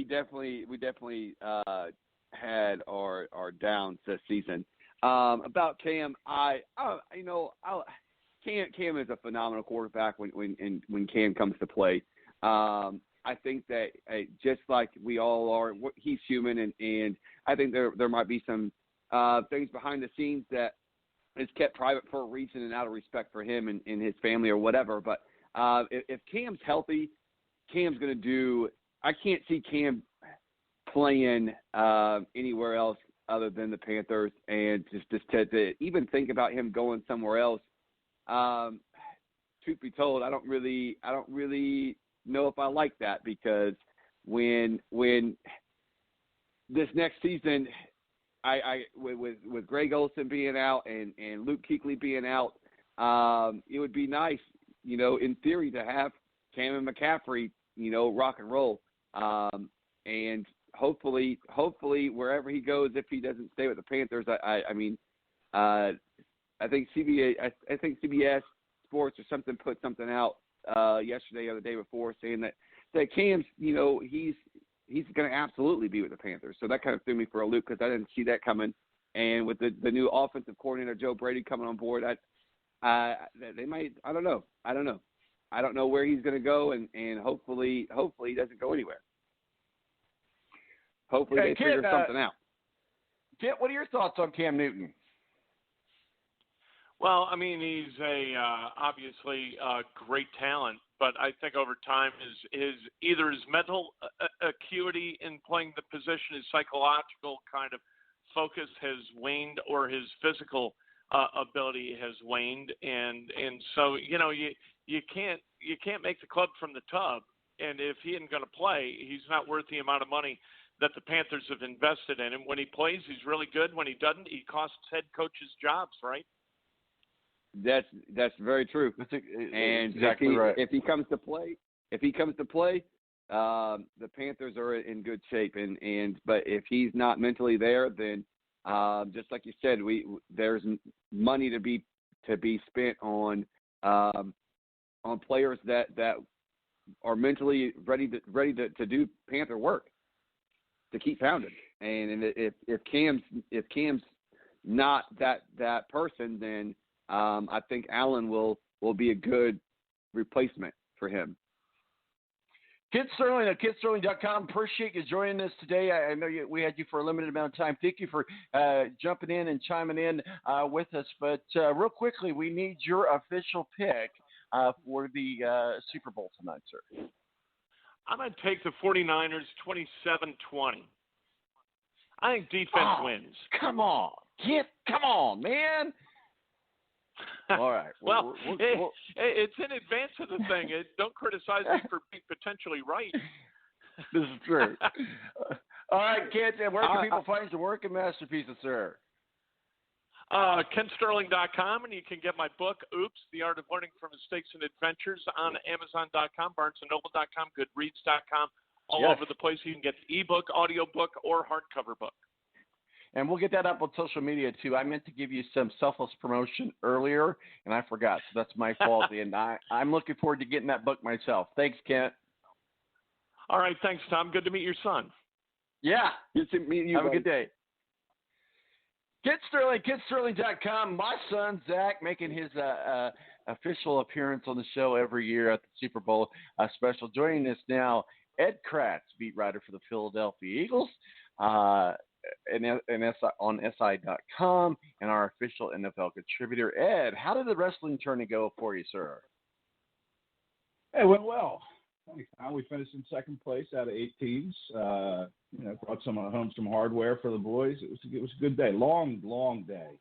we definitely had our downs this season. About Cam, Cam is a phenomenal quarterback when Cam comes to play. I think that just like we all are, he's human, and I think there might be some things behind the scenes that is kept private for a reason and out of respect for him and his family or whatever. But if Cam's healthy, Cam's going to do – I can't see Cam playing anywhere else other than the Panthers, and just to even think about him going somewhere else, truth be told, I don't really know if I like that, because when this next season, with Greg Olsen being out and Luke Kuechly being out, it would be nice, in theory, to have Cam and McCaffrey, rock and roll, and hopefully wherever he goes, if he doesn't stay with the Panthers, I think CBS Sports or something put something out yesterday or the day before saying that Cam's, he's going to absolutely be with the Panthers. So that kind of threw me for a loop, because I didn't see that coming. And with the new offensive coordinator Joe Brady coming on board, they might. I don't know. I don't know where he's going to go, and hopefully he doesn't go anywhere. Hopefully they figure something out. Kent, what are your thoughts on Cam Newton? Well, he's obviously a great talent, but I think over time either his mental acuity in playing the position, his psychological kind of focus has waned, or his physical ability has waned, and so you can't make the club from the tub, and if he isn't going to play, he's not worth the amount of money that the Panthers have invested in him. When he plays, he's really good. When he doesn't, he costs head coaches jobs, right? That's very true. And exactly right. If he comes to play, the Panthers are in good shape. But if he's not mentally there, then just like you said, there's money to be spent on players that are mentally ready to do Panther work, to keep pounding. And if Cam's not that person, then I think Allen will be a good replacement for him. Kent Sterling at KentSterling.com. Appreciate you joining us today. I know we had you for a limited amount of time. Thank you for jumping in and chiming in with us. But real quickly, we need your official pick for the Super Bowl tonight, sir. I'm going to take the 49ers 27-20. I think defense wins. Come on. Come on, man. All right. Well, it's in advance of the thing. Don't criticize me for being potentially right. This is true. All right, Kent, where can people find your work and masterpieces, sir? KentSterling.com, and you can get my book, Oops, The Art of Learning from Mistakes and Adventures, on Amazon.com, BarnesandNoble.com, Goodreads.com, all over the place. You can get the ebook, audiobook, or hardcover book. And we'll get that up on social media, too. I meant to give you some selfless promotion earlier, and I forgot, so that's my fault. And I'm looking forward to getting that book myself. Thanks, Kent. All right, thanks, Tom. Good to meet your son. Yeah. Good to meet you. Have a good day. Kent Sterling, KentSterling.com. My son, Zach, making his official appearance on the show every year at the Super Bowl special. Joining us now, Ed Kracz, beat writer for the Philadelphia Eagles. And on SI.com, and our official NFL contributor. Ed, how did the wrestling tourney go for you, sir? It went well. We finished in second place out of 8 teams. Brought home some hardware for the boys. It was a good day. Long day.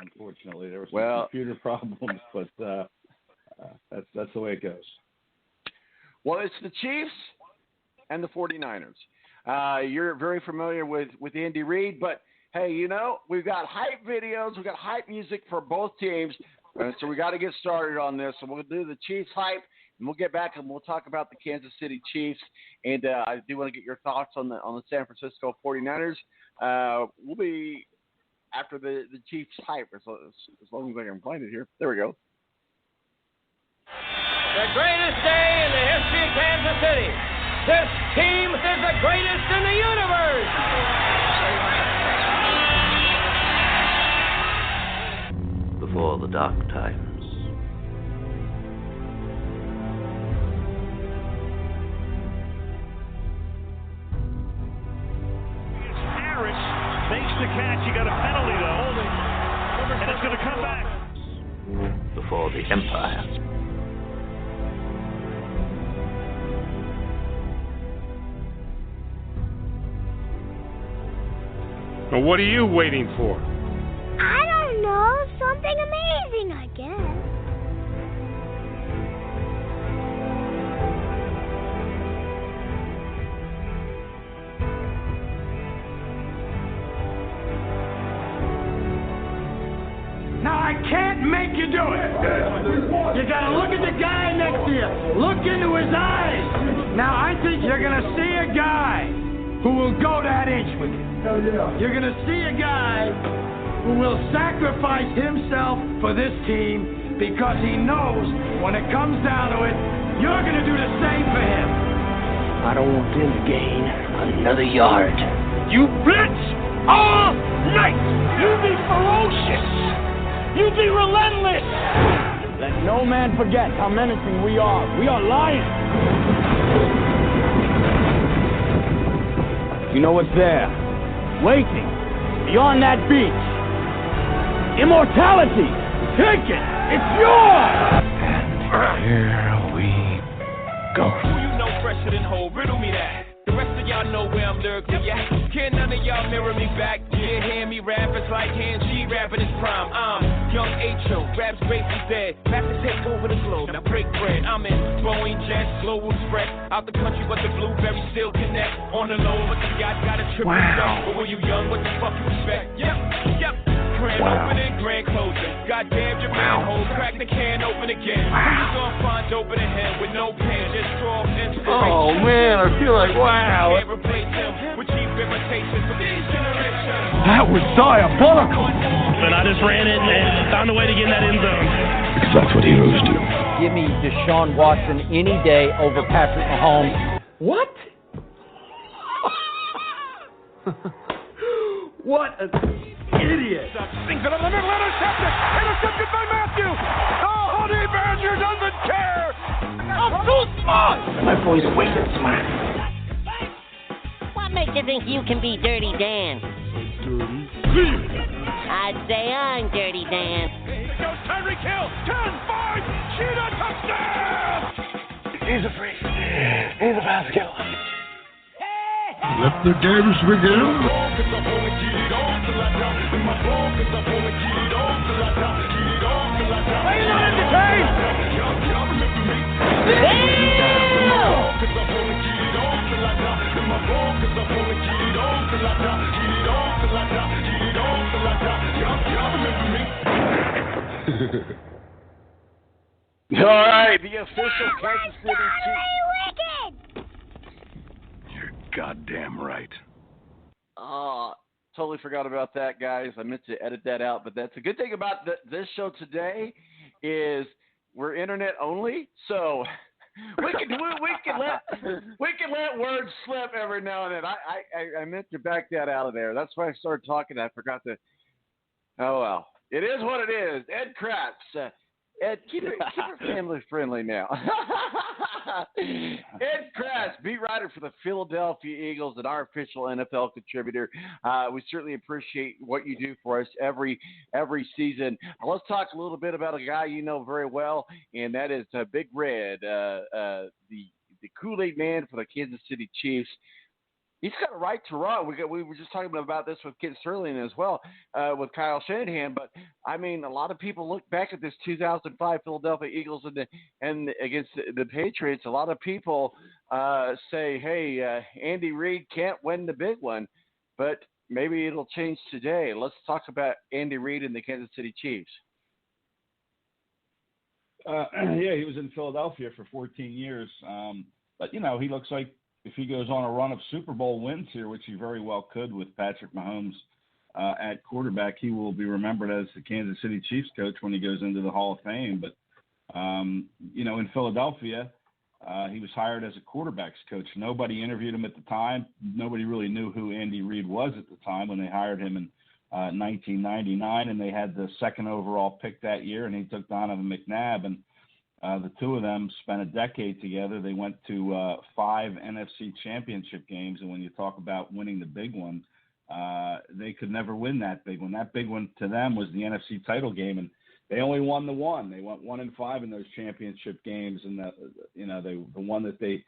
Unfortunately, there were some computer problems, but that's the way it goes. Well, it's the Chiefs and the 49ers. You're very familiar with Andy Reid, but hey, we've got hype videos, we've got hype music for both teams, so we got to get started on this. So we'll do the Chiefs hype, and we'll get back and we'll talk about the Kansas City Chiefs. And I do want to get your thoughts on the San Francisco 49ers. We'll be after the Chiefs hype, as long as I can find it here. There we go. The greatest day in the history of Kansas City. This team is a greatest in the universe. Before the dark times. Harris makes the catch. He got a penalty, though. And it's going to come back. Before the Empire. Well, what are you waiting for? I don't know. Something amazing, I guess. Now, I can't make you do it. You gotta look at the guy next to you. Look into his eyes. Now, I think you're gonna see a guy who will go that inch with you. You're gonna see a guy who will sacrifice himself for this team because he knows when it comes down to it, you're gonna do the same for him. I don't want them to gain another yard. You blitz all night. You be ferocious. You be relentless. Let no man forget how menacing we are. We are lions. You know what's there? Waiting beyond that beach. Immortality. Take it. It's yours. And here we go. Who you know fresher than whole? Riddle me that. The rest of y'all know where I'm lurking. Yeah, can none of y'all mirror me back? Yeah, hear me rap, it's like hand G rapping his prime. I'm young H.O., rap's basically dead. Back to take over the globe, now break bread. I'm in Boeing jets, global spread. Out the country, but the blueberry still connect. On the low, but the yacht got a triple wow. But when you young, what the fuck you expect? Yep. Grand opening, grand closing. Goddamn your manhole, crack the can open again. Who you gonna find open in him with no pen, just straw inspiration? Oh man, I feel like wow. Can't replace him with cheap imitations of these generations. That was diabolical. But I just ran it and found a way to get in that end zone. Because that's what heroes do. Give me Deshaun Watson any day over Patrick Mahomes. What? What an idiot. Things that are limited, intercepted. Intercepted by Matthew. The Honey Badger doesn't care. I'm too smart. My boy's way too smart. What makes you think you can be Dirty Dan? I'd say I'm Dirty Dan. Here goes Tyreek Hill. 10-5. Cheetah touchdown. He's a freak. He's a basket. Let the games begin. Are you not entertained? All right, the official Kansas City Chiefs. You're goddamn right. Oh, totally forgot about that, guys. I meant to edit that out, but that's a good thing about this show today is we're internet only, so we can let words slip every now and then. I meant to back that out of there. That's why I started talking. I forgot to. Oh well, it is what it is. Ed Kracz. Ed, keep it family friendly now. Ed Kracz, beat writer for the Philadelphia Eagles and our official NFL contributor. We certainly appreciate what you do for us every season. Let's talk a little bit about a guy you know very well, and that is Big Red, the Kool-Aid man for the Kansas City Chiefs. He's got a right to run. We were just talking about this with Kent Sterling as well, with Kyle Shanahan. But I mean, a lot of people look back at this 2005 Philadelphia Eagles and against the Patriots. A lot of people say, "Hey, Andy Reid can't win the big one," but maybe it'll change today. Let's talk about Andy Reid and the Kansas City Chiefs. Yeah, he was in Philadelphia for 14 years, but you know, he looks like. If he goes on a run of Super Bowl wins here, which he very well could with Patrick Mahomes at quarterback, he will be remembered as the Kansas City Chiefs coach when he goes into the Hall of Fame. But, you know, in Philadelphia, he was hired as a quarterbacks coach. Nobody interviewed him at the time. Nobody really knew who Andy Reid was at the time when they hired him in 1999, and they had the second overall pick that year, and he took Donovan McNabb, and the two of them spent a decade together. They went to 5 NFC championship games, and when you talk about winning the big one, they could never win that big one. That big one to them was the NFC title game, and they only won the one. They went 1-5 in those championship games, and the one that they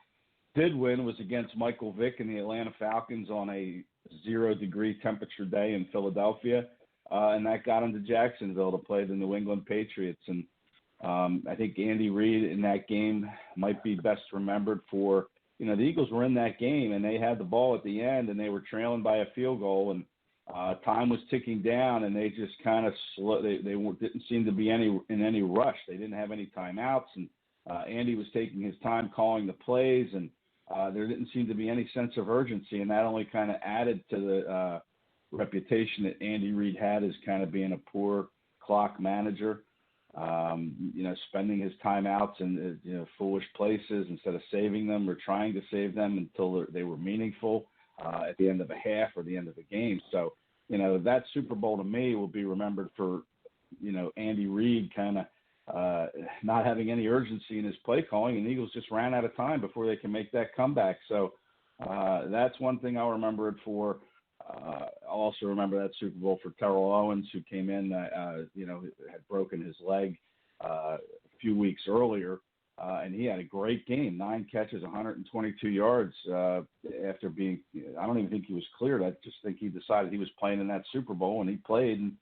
did win was against Michael Vick and the Atlanta Falcons on a 0-degree temperature day in Philadelphia, and that got them to Jacksonville to play the New England Patriots. And I think Andy Reid in that game might be best remembered for, the Eagles were in that game and they had the ball at the end and they were trailing by a field goal, and time was ticking down, and they just kind of they didn't seem to be in any rush. They didn't have any timeouts, and Andy was taking his time calling the plays, and there didn't seem to be any sense of urgency, and that only kind of added to the reputation that Andy Reid had as kind of being a poor clock manager. Spending his timeouts in foolish places instead of saving them or trying to save them until they were meaningful at the end of a half or the end of a game. So, that Super Bowl to me will be remembered for, Andy Reid kind of not having any urgency in his play calling, and the Eagles just ran out of time before they can make that comeback. So that's one thing I'll remember it for. I'll also remember that Super Bowl for Terrell Owens, who came in, had broken his leg a few weeks earlier, and he had a great game, 9 catches, 122 yards after being – I don't even think he was cleared. I just think he decided he was playing in that Super Bowl, and he played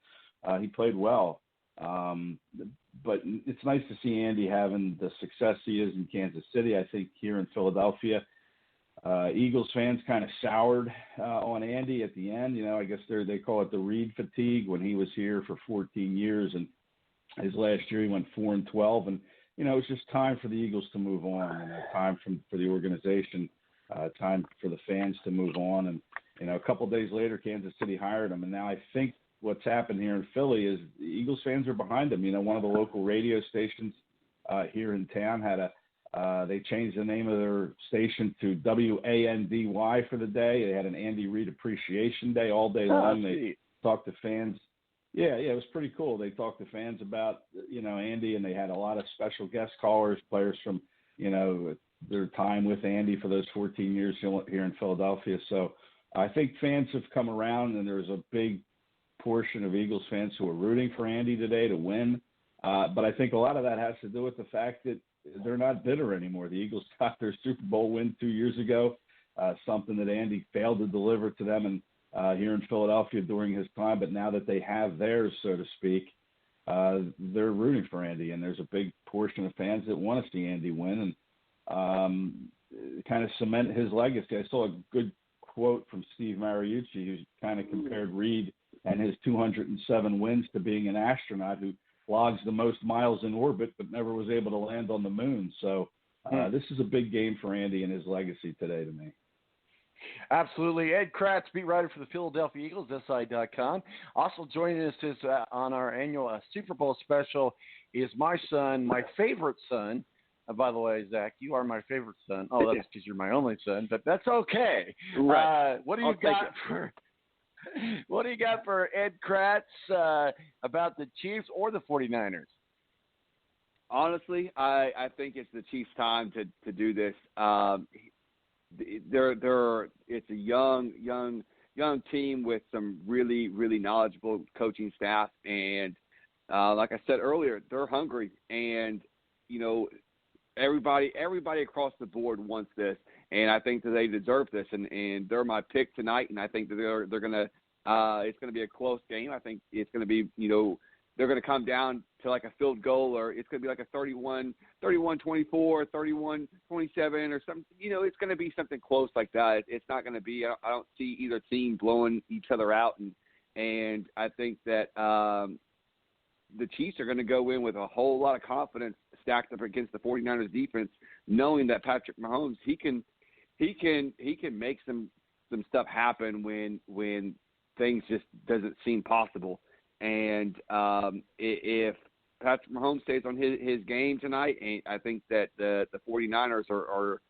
well. But it's nice to see Andy having the success he is in Kansas City. I think here in Philadelphia, Eagles fans kind of soured on Andy at the end. I guess they call it the Reid fatigue when he was here for 14 years, and his last year he went 4-12, and it was just time for the Eagles to move on, time for the organization, time for the fans to move on, and a couple of days later Kansas City hired him, and now I think what's happened here in Philly is the Eagles fans are behind him. One of the local radio stations here in town had they changed the name of their station to WANDY for the day. They had an Andy Reid Appreciation Day all day long. They talked to fans. Yeah, it was pretty cool. They talked to fans about, Andy, and they had a lot of special guest callers, players from, their time with Andy for those 14 years here in Philadelphia. So I think fans have come around, and there's a big portion of Eagles fans who are rooting for Andy today to win. But I think a lot of that has to do with the fact that they're not bitter anymore. The Eagles got their Super Bowl win 2 years ago, something that Andy failed to deliver to them and here in Philadelphia during his time. But now that they have theirs, so to speak, they're rooting for Andy, and there's a big portion of fans that want to see Andy win and kind of cement his legacy. I saw a good quote from Steve Mariucci, who kind of compared Reid and his 207 wins to being an astronaut who logs the most miles in orbit but never was able to land on the moon. So this is a big game for Andy and his legacy today to me. Absolutely. Ed Kracz, beat writer for the Philadelphia Eagles, SI.com. Also joining us is, on our annual Super Bowl special is my son, my favorite son. By the way, Zach, you are my favorite son. Oh, that's because you're my only son, but that's okay. Right. What do you got for Ed Kracz about the Chiefs or the 49ers? Honestly, I think it's the Chiefs' time to do this. It's a young team with some really, really knowledgeable coaching staff, and like I said earlier, they're hungry, and everybody across the board wants this, and I think that they deserve this, and they're my pick tonight, and I think that they're gonna it's gonna be a close game. I think it's gonna be they're gonna come down to like a field goal, or it's gonna be like a 31-24, 31-27, or something. It's gonna be something close like that. It's not gonna be. I don't see either team blowing each other out, and I think that the Chiefs are going to go in with a whole lot of confidence stacked up against the 49ers defense, knowing that Patrick Mahomes, he can make some stuff happen when things just doesn't seem possible. And if Patrick Mahomes stays on his game tonight, and I think that the 49ers are